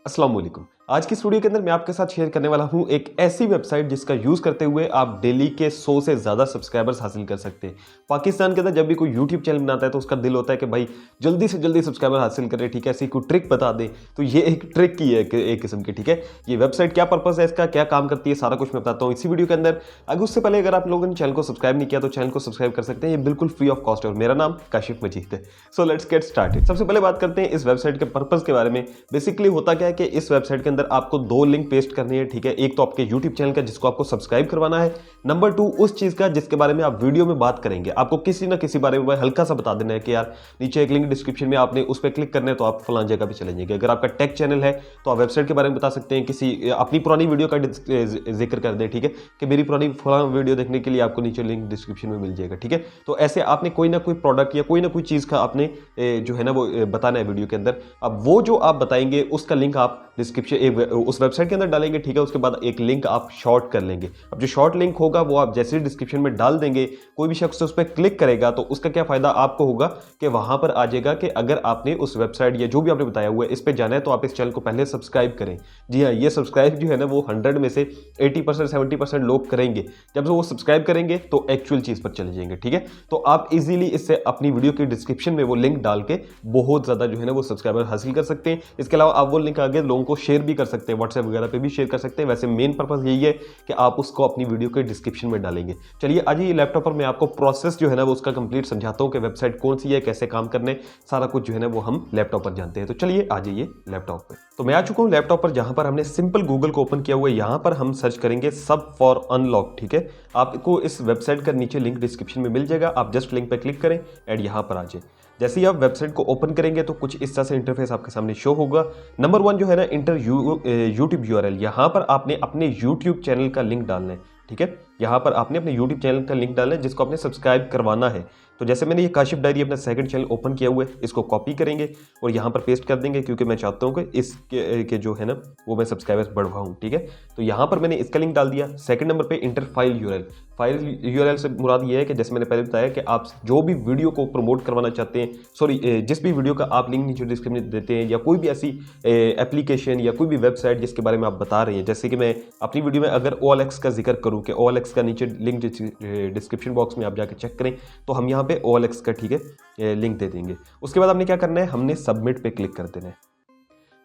अस्सलाम वालेकुम। आज की इस वीडियो के अंदर मैं आपके साथ शेयर करने वाला हूं एक ऐसी वेबसाइट जिसका यूज करते हुए आप डेली के 100 से ज्यादा सब्सक्राइबर्स हासिल कर सकते हैं। पाकिस्तान के अंदर जब भी कोई यूट्यूब चैनल बनाता है तो उसका दिल होता है कि भाई जल्दी से जल्दी सब्सक्राइबर हासिल करें, ठीक है, ऐसी कोई ट्रिक बता दे। तो ये एक ट्रिक की है एक किस्म की, ठीक है। ये वेबसाइट क्या पर्पस है, इसका क्या काम करती है, सारा कुछ मैं बताता हूँ इसी वीडियो के अंदर। अगर उससे पहले अगर आप लोगों ने चैनल को सब्सक्राइब नहीं किया तो चैनल को सब्सक्राइब कर सकते हैं, ये बिल्कुल फ्री ऑफ कॉस्ट है और मेरा नाम काशिफ मजीद है। So let's get started. सबसे पहले बात करते हैं इस वेबसाइट के पर्पस के बारे में। बेसिकली होता क्या है कि इस वेबसाइट के अंदर आपको दो लिंक पेस्ट करनी है, ठीक है। एक तो आपके YouTube चैनल का जिसको आपको सब्सक्राइब करवाना है, नंबर 2 उस चीज का जिसके बारे में आप वीडियो में बात करेंगे। आपको किसी ना किसी बारे में हल्का सा बता देना है कि यार नीचे एक लिंक डिस्क्रिप्शन में आपने उस पर क्लिक करना है तो आप फलां जगह पे चले जाएंगे। अगर आपका टेक चैनल है तो आप वेबसाइट के बारे में बता सकते हैं, किसी अपनी पुरानी वीडियो का जिक्र कर दें, ठीक है, कि मेरी पुरानी फलां वीडियो देखने के लिए आपको नीचे लिंक डिस्क्रिप्शन में मिल जाएगा, ठीक है। तो ऐसे आपने कोई ना कोई प्रोडक्ट या कोई ना कोई चीज का आपने जो है ना वो बताना है वीडियो के अंदर। अब वो जो आप बताएंगे उसका लिंक आप डिस्क्रिप्शन उस वेबसाइट के अंदर डालेंगे, ठीक है। उसके बाद एक लिंक आप शॉर्ट कर लेंगे। अब जो शॉर्ट लिंक होगा वो आप जैसे ही डिस्क्रिप्शन में डाल देंगे, कोई भी शख्स उस पर क्लिक करेगा तो उसका क्या फायदा आपको होगा कि वहां पर आ जाएगा कि अगर आपने उस वेबसाइट या जो भी आपने बताया हुआ है इस पर जाना है तो आप इस चैनल को पहले सब्सक्राइब करें। जी हाँ, ये सब्सक्राइब जो है ना वो 100 में से 80% 70% लोग करेंगे। जब वो सब्सक्राइब करेंगे तो एक्चुअल चीज पर चले जाएंगे, ठीक है। तो आप इजीली इससे अपनी वीडियो के डिस्क्रिप्शन में वो लिंक डाल के बहुत ज्यादा जो है ना वो सब्सक्राइबर हासिल कर सकते हैं। इसके अलावा आप वो लिंक आगे लोगों को शेयर भी कर सकते हैं, व्हाट्सएप वगैरह पे भी शेयर कर सकते हैं। वैसे मेन पर्पस यही है कि आप उसको अपनी वीडियो के डिस्क्रिप्शन में डालेंगे। चलिए आज ये लैपटॉप पर मैं आपको प्रोसेस जो है ना वो उसका कंप्लीट समझाता हूं कि वेबसाइट कौन सी है, कैसे काम करने, सारा कुछ जो है ना वो हम लैपटॉप पर जानते हैं। तो चलिए आ जाइए लैपटॉप पे। तो मैं आ चुका हूं लैपटॉप पर, जहां पर हमने सिंपल गूगल को ओपन किया हुआ है। यहां पर हम सर्च करेंगे सब फॉर अनलॉक, ठीक है। आपको इस वेबसाइट का नीचे लिंक डिस्क्रिप्शन में मिल जाएगा, आप जस्ट लिंक पर क्लिक करें एंड यहां पर आ जाए। जैसे ही आप वेबसाइट को ओपन करेंगे तो कुछ इस तरह से इंटरफेस आपके सामने शो होगा। नंबर 1 जो है ना इंटर यूट्यूब यूआरएल, यहां पर आपने अपने यूट्यूब चैनल का लिंक डालना है, ठीक है। यहां पर आपने अपने यूट्यूब चैनल का लिंक डालना है जिसको आपने सब्सक्राइब करवाना है। तो जैसे मैंने ये काशिफ डायरी अपना सेकंड चैनल ओपन किया हुआ है, इसको कॉपी करेंगे और यहां पर पेस्ट कर देंगे क्योंकि मैं चाहता हूं कि इसके जो है ना वो मैं सब्सक्राइबर्स बढ़वाऊं, ठीक है। तो यहां पर मैंने इसका लिंक डाल दिया। सेकंड नंबर पे inter file URL. File URL से मुराद ये है कि जैसे मैंने पहले बताया कि आप जो भी वीडियो को प्रमोट करवाना चाहते हैं, सॉरी जिस भी वीडियो का आप लिंक नीचे डिस्क्रिप्शन में देते हैं या कोई भी ऐसी एप्लीकेशन या कोई भी वेबसाइट जिसके बारे में आप बता रहे हैं, जैसे कि मैं अपनी वीडियो में अगर OLX का जिक्र करूं कि OLX का नीचे लिंक डिस्क्रिप्शन बॉक्स में आप जाकर चेक करें तो हम यहाँ पे OLX का, ठीक है, लिंक दे देंगे। उसके बाद आपने क्या करना है, हमने सबमिट पे क्लिक कर देना है।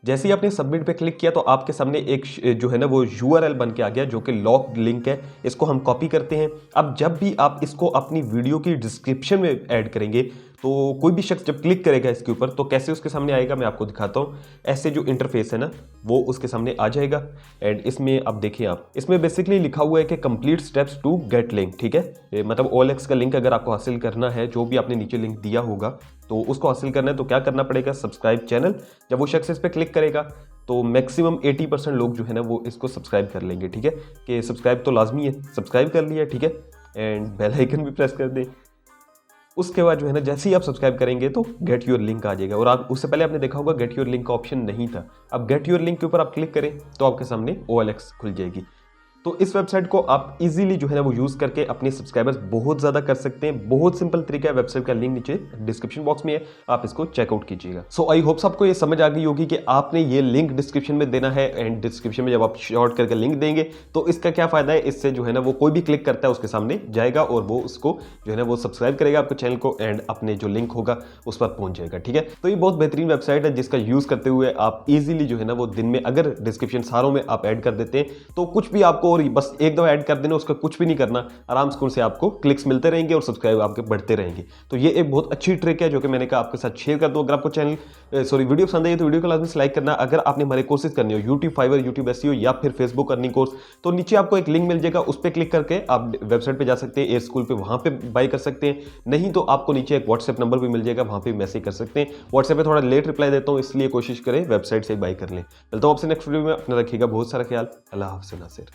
जैसे ही आपने सबमिट पे क्लिक किया तो आपके सामने एक जो है ना वो यूआरएल बन के आ गया जो कि लॉक्ड लिंक है। इसको हम कॉपी करते हैं। अब जब भी आप इसको अपनी वीडियो की डिस्क्रिप्शन में ऐड करेंगे तो कोई भी शख्स जब क्लिक करेगा इसके ऊपर तो कैसे उसके सामने आएगा मैं आपको दिखाता हूँ। ऐसे जो इंटरफेस है ना वो उसके सामने आ जाएगा एंड इसमें अब देखिए आप, इसमें बेसिकली लिखा हुआ है कि complete steps to get link, ठीक है। मतलब OLX का लिंक अगर आपको हासिल करना है, जो भी आपने नीचे लिंक दिया होगा तो उसको हासिल करना है तो क्या करना पड़ेगा, सब्सक्राइब चैनल। जब वो शख्स इस पर क्लिक करेगा तो मैक्सिमम 80% लोग जो है ना वो इसको सब्सक्राइब कर लेंगे, ठीक है। कि सब्सक्राइब तो लाजमी है, सब्सक्राइब कर लिया, ठीक है, एंड बेल आइकन भी प्रेस कर दें। उसके बाद जो है ना जैसे ही आप सब्सक्राइब करेंगे तो गेट योर लिंक आ जाएगा। और आप उससे पहले आपने देखा होगा गेट योर लिंक का ऑप्शन नहीं था। अब गेट योर लिंक के ऊपर आप क्लिक करें तो आपके सामने OLX खुल जाएगी। तो इस वेबसाइट को आप इजीली जो है ना वो यूज करके अपने सब्सक्राइबर्स बहुत ज्यादा कर सकते हैं। बहुत सिंपल तरीका है, वेबसाइट का लिंक नीचे डिस्क्रिप्शन बॉक्स में है, आप इसको चेकआउट कीजिएगा। सो आई होप सबको ये समझ आ गई होगी कि आपने ये लिंक डिस्क्रिप्शन में देना है एंड डिस्क्रिप्शन में जब आप शॉर्ट करके लिंक देंगे तो इसका क्या फायदा है, इससे जो है ना वो कोई भी क्लिक करता है उसके सामने जाएगा और वो उसको जो है ना वो सब्सक्राइब करेगा आपके चैनल को एंड अपने जो लिंक होगा उस पर पहुंच जाएगा, ठीक है। तो ये बहुत बेहतरीन वेबसाइट है जिसका यूज करते हुए आप इजीली जो है ना वो दिन में अगर डिस्क्रिप्शन सारों में आप ऐड कर देते हैं तो कुछ भी आपको और बस एक दो ऐड कर देना, उसका कुछ भी नहीं करना, आराम से आपको क्लिक्स मिलते रहेंगे और सब्सक्राइब आपके बढ़ते रहेंगे। तो ये एक बहुत अच्छी ट्रिक है जो कि मैंने कहा आपके साथ शेयर कर दूं। अगर आपको वीडियो पसंद आई तो वीडियो को लाजमी से लाइक करना। अगर आपने हमारे कोर्सेज करने हो यूट्यूब फाइवर, यूट्यूब SEO या फिर फेसबुक अर्निंग कोर्स तो नीचे आपको एक लिंक मिल जाएगा, उस पर क्लिक करके आप वेबसाइट पे जा सकते हैं, एयर स्कूल पे वहां पे बाय कर सकते हैं। नहीं तो आपको नीचे एक व्हाट्सएप नंबर भी मिल जाएगा, वहां पे मैसेज कर सकते हैं। व्हाट्सएप पे थोड़ा लेट रिप्लाई देता हूं इसलिए कोशिश करें वेबसाइट से बाय कर लें। मिलता हूं आपसे नेक्स्ट वीडियो में, अपना रखिएगा बहुत सारा ख्याल। अल्लाह हाफ़िज़ नासिर।